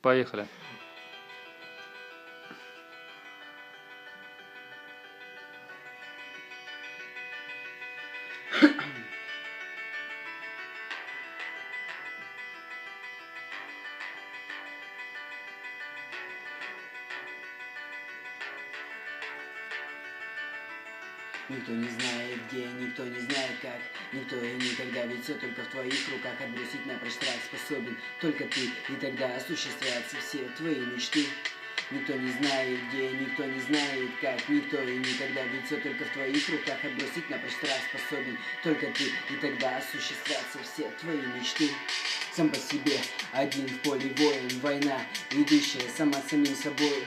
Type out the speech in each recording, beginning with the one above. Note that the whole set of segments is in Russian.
Поехали. Никто не знает где, никто не знает как, никто и никогда, ведь все только в твоих руках. Отбросить напрочь страх способен только ты, и тогда осуществятся все твои мечты. Никто не знает где, никто не знает как, никто и никогда, ведь все только в твоих руках. Отбросить напрочь страх способен только ты, и тогда осуществятся все твои мечты. Сам по себе, один в поле воин, война, идущая сама самим собой.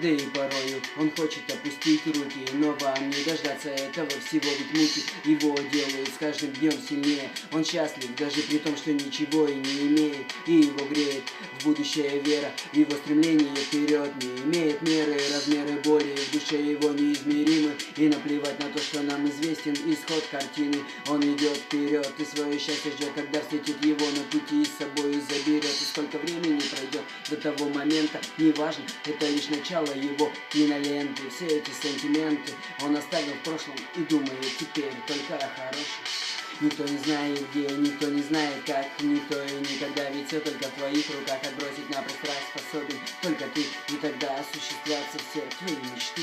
Да и порою он хочет опустить руки, но вам не дождаться этого всего, ведь муки его делают с каждым днем сильнее. Он счастлив даже при том, что ничего и не имеет, и его греет в будущее вера. Его стремление вперед не имеет меры, размеры боли в душе его неизмеримы. И наплевать на то, что нам известен исход картины. Он идет вперед и свое счастье ждет, когда встретит его на пути и с собой заберет. И сколько времени пройдет до того момента, неважно, это лишь начало его киноленты. Все эти сантименты он оставил в прошлом и думает теперь только о хорошем. Никто не знает где, никто не знает как, никто и никогда, ведь все только в твоих руках. Отбросить напрочь страх способен только ты, и тогда осуществятся все твои мечты.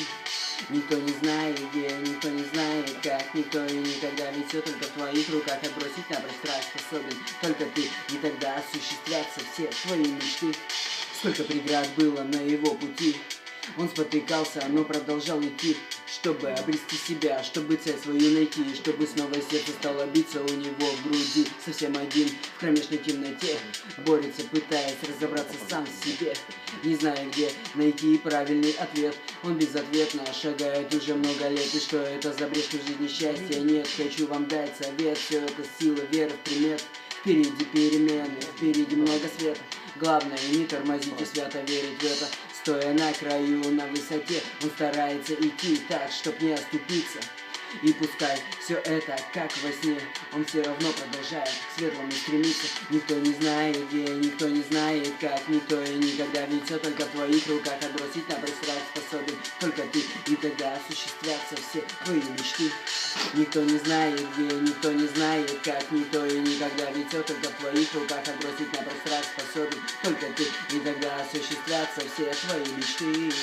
Никто не знает где, никто не знает как, никто и никогда, ведь все только в твоих руках. Отбросить напрочь страх способен только ты, и тогда осуществятся все твои мечты. Сколько преград было на его пути, он спотыкался, но продолжал идти, чтобы обрести себя, чтобы цель свою найти, чтобы снова сердце стало биться у него в груди. Совсем один в кромешной темноте борется, пытаясь разобраться сам в себе, не зная, где найти правильный ответ. Он безответно шагает уже много лет. И что это за брешь в жизни счастья нет? Хочу вам дать совет, все это сила, вера в примет. Впереди перемены, впереди много света. Главное, не тормозите, свято верить в это. Стоя на краю, на высоте, он старается идти так, чтоб не оступиться. И пускай все это как во сне, он все равно продолжает к светлому стремиться. Никто не знает где, никто не знает как, никто и никогда, ведь все только в твоих руках. Отбросить напрочь страх способен только ты, и тогда осуществятся все твои мечты. Никто не знает где, никто не знает как, никто и никогда, ведь все только в твоих руках. Отбросить напрочь страх способен только ты, и тогда осуществятся все твои мечты.